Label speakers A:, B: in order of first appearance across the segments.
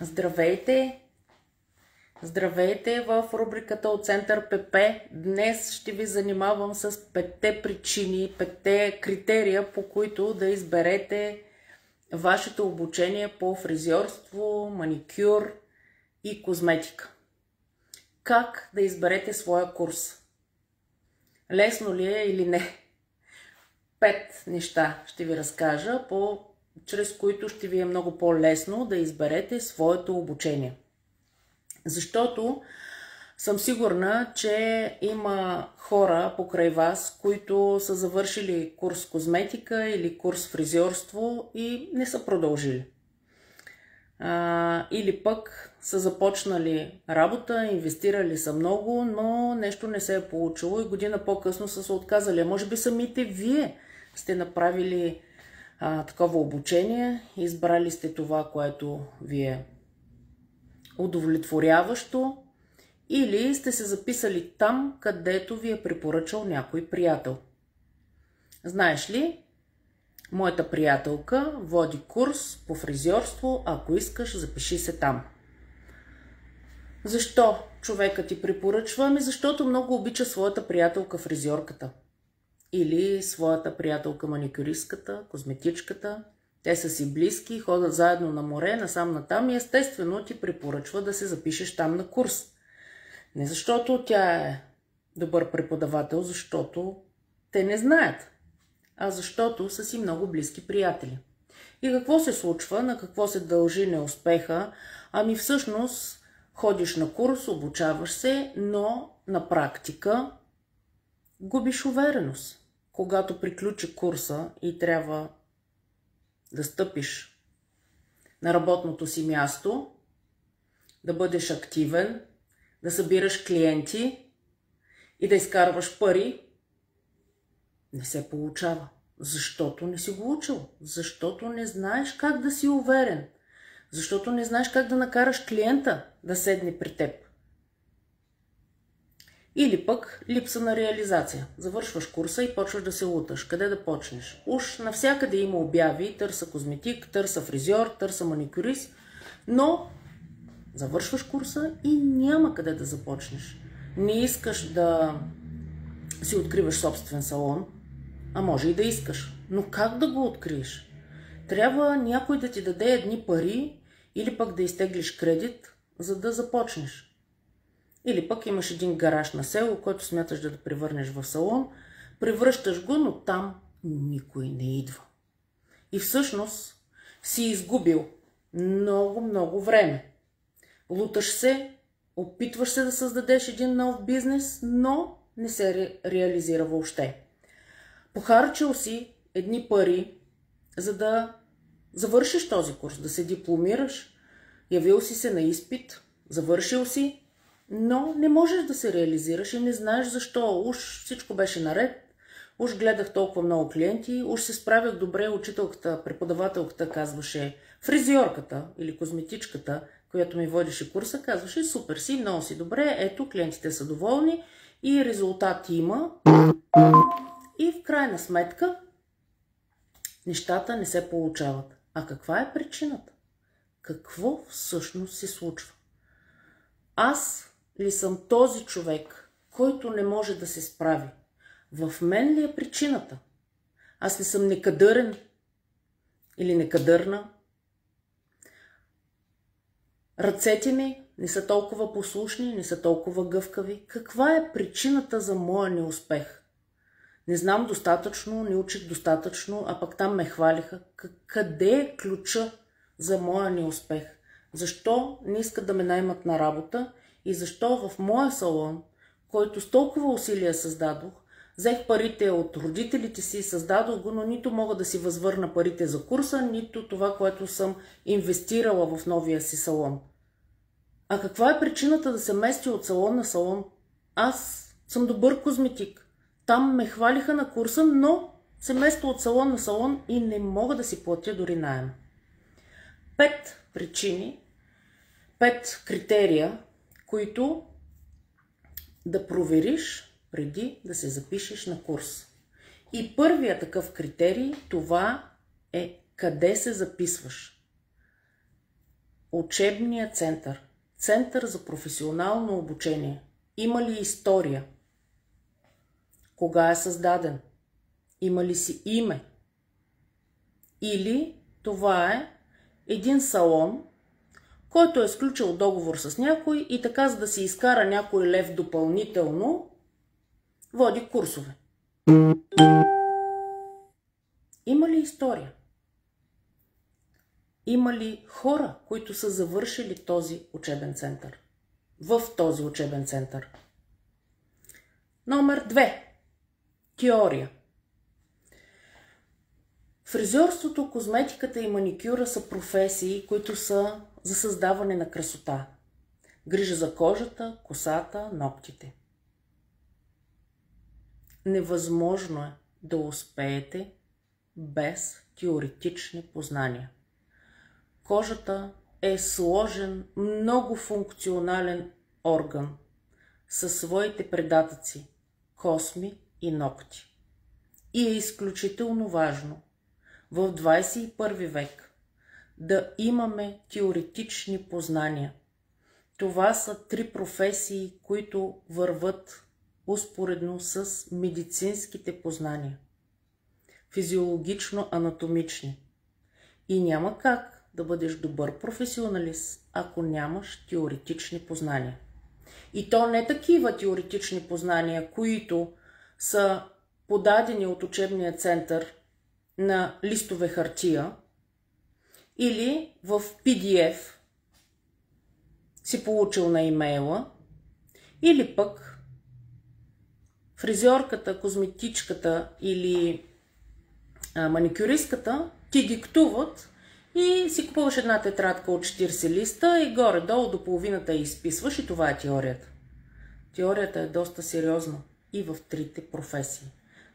A: Здравейте! Здравейте в рубриката от Център ПП. Днес ще ви занимавам с 5 причини, 5 критерия, по които да изберете вашето обучение по фризьорство, маникюр и козметика. Как да изберете своя курс? Лесно ли е или не? 5 неща ще ви разкажа, чрез които ще ви е много по-лесно да изберете своето обучение. Защото съм сигурна, че има хора покрай вас, които са завършили курс козметика или курс фризьорство и не са продължили. Или пък са започнали работа, инвестирали са много, но нещо не се е получило и година по-късно са се отказали. Може би самите вие сте направили такова обучение, избрали сте това, което ви е удовлетворяващо, или сте се записали там, където ви е препоръчал някой приятел. Знаеш ли, моята приятелка води курс по фризьорство, ако искаш, запиши се там. Защо човекът ти препоръчва? Защото много обича своята приятелка фризьорката. Или своята приятелка маникюристката, козметичката. Те са си близки, ходят заедно на море, насам натам и естествено ти препоръчва да се запишеш там на курс. Не защото тя е добър преподавател, защото те не знаят, а защото са си много близки приятели. И какво се случва, на какво се дължи неуспеха? Ами всъщност ходиш на курс, обучаваш се, но на практика губиш увереност. Когато приключи курса и трябва да стъпиш на работното си място, да бъдеш активен, да събираш клиенти и да изкарваш пари, не се получава. Защото не си го учил. Защото не знаеш как да си уверен. Защото не знаеш как да накараш клиента да седне при теб. Или пък липса на реализация. Завършваш курса и почваш да се луташ. Къде да почнеш? Уж навсякъде има обяви, търса козметик, търса фризьор, търса маникюрист, но завършваш курса и няма къде да започнеш. Не искаш да си откриваш собствен салон, а може и да искаш. Но как да го откриеш? Трябва някой да ти даде едни пари или пък да изтеглиш кредит, за да започнеш. Или пък имаш един гараж на село, който смяташ да превърнеш в салон, превръщаш го, но там никой не идва. И всъщност си изгубил много време. Луташ се, опитваш се да създадеш един нов бизнес, но не се реализира въобще. Похарчил си едни пари, за да завършиш този курс, да се дипломираш, явил си се на изпит, завършил си, но не можеш да се реализираш и не знаеш защо. Уж всичко беше наред, уж гледах толкова много клиенти, уж се справях добре, учителката, преподавателката казваше, фризьорката или козметичката, която ми водеше курса, казваше, супер си, много си добре, ето, клиентите са доволни и резултати има. И в крайна сметка нещата не се получават. А каква е причината? Какво всъщност се случва? Аз ли съм този човек, който не може да се справи? В мен ли е причината? Аз ли съм некадърен или некадърна? Ръцете ми не са толкова послушни, не са толкова гъвкави. Каква е причината за моя неуспех? Не знам достатъчно, не учих достатъчно, а пък там ме хвалиха. Къде е ключа за моя неуспех? Защо не искат да ме наймат на работа и защо в моя салон, който с толкова усилия създадох, взех парите от родителите си, създадох го, но нито мога да си възвърна парите за курса, нито това, което съм инвестирала в новия си салон. А каква е причината да се мести от салон на салон? Аз съм добър козметик. Там ме хвалиха на курса, но се местя от салон на салон и не мога да си платя дори наем. 5 причини, 5 критерия, които да провериш преди да се запишеш на курс. И първият такъв критерий, това е къде се записваш. учебния център, център за професионално обучение, има ли история? Кога е създаден? Има ли си име? Или това е един салон, който е сключил договор с някой и така, за да си изкара някой лев допълнително, води курсове. Има ли история? Има ли хора, които са завършили този учебен център? В този учебен център. Номер 2. Теория. Фризьорството, козметиката и маникюра са професии, които са за създаване на красота. Грижа за кожата, косата, ногтите. Невъзможно е да успеете без теоретични познания. Кожата е сложен, многофункционален орган със своите предатъци, косми и ногти. И е изключително важно в 21 век да имаме теоретични познания. Това са 3 професии, които върват успоредно с медицинските познания. Физиологично-анатомични. И няма как да бъдеш добър професионалист, ако нямаш теоретични познания. И то не такива теоретични познания, които са подадени от учебния център на листове хартия или в PDF си получил на имейла, или пък фризьорката, козметичката или маникюристката ти диктуват и си купуваш една тетрадка от 40 листа и горе-долу до половината я изписваш и това е теорията. Теорията е доста сериозна и в 3 професии.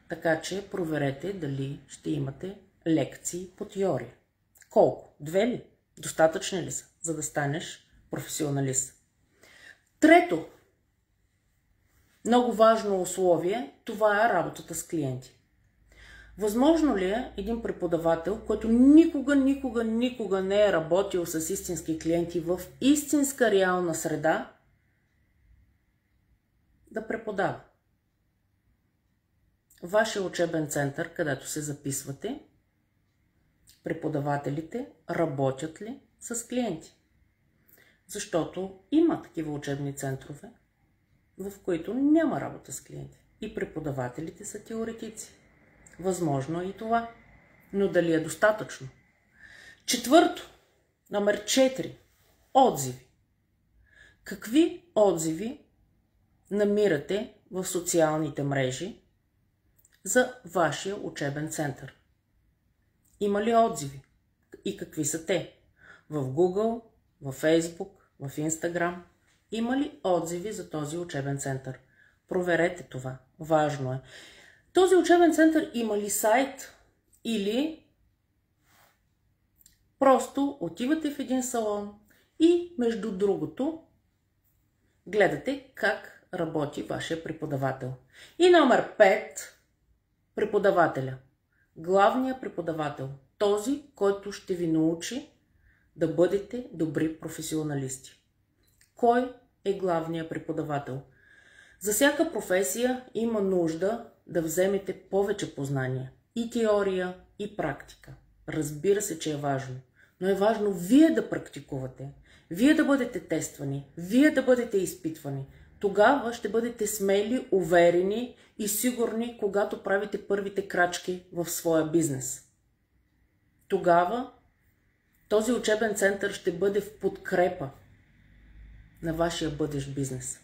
A: Така че проверете дали ще имате лекции по теория. Колко? 2 ли? Достатъчни ли са, за да станеш професионалист? 3. Много важно условие, това е работата с клиенти. Възможно ли е един преподавател, който никога не е работил с истински клиенти в истинска реална среда, да преподава? Вашия учебен център, където се записвате, преподавателите работят ли с клиенти? Защото има такива учебни центрове, в които няма работа с клиенти. И преподавателите са теоретици. Възможно е и това. Но дали е достатъчно? 4. Номер 4. Отзиви. Какви отзиви намирате в социалните мрежи за вашия учебен център? Има ли отзиви? И какви са те? В Google, в Facebook, в Instagram. Има ли отзиви за този учебен център? Проверете това. Важно е. Този учебен център има ли сайт? Или просто отивате в един салон и между другото гледате как работи вашия преподавател. И номер 5. Преподавателя. Главният преподавател. Този, който ще ви научи да бъдете добри професионалисти. Кой е главният преподавател? За всяка професия има нужда да вземете повече познания. И теория, и практика. Разбира се, че е важно. Но е важно вие да практикувате. Вие да бъдете тествани. Вие да бъдете изпитвани. Тогава ще бъдете смели, уверени и сигурни, когато правите първите крачки в своя бизнес. Тогава този учебен център ще бъде в подкрепа на вашия бъдещ бизнес.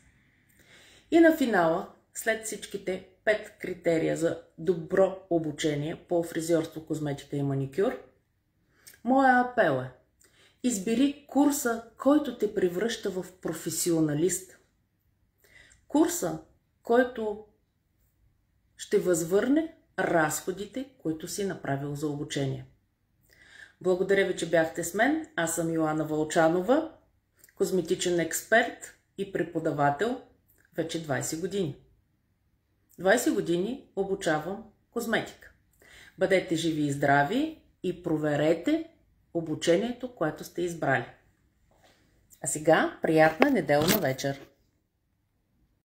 A: И на финала, след всичките 5 критерия за добро обучение по фризьорство, козметика и маникюр, моя апел е: избери курса, който те превръща в професионалист. Курса, който ще възвърне разходите, които си направил за обучение. Благодаря ви, че бяхте с мен. Аз съм Йоана Вълчанова, козметичен експерт и преподавател вече 20 години. 20 години обучавам козметика. Бъдете живи и здрави и проверете обучението, което сте избрали. А сега приятна неделна вечер!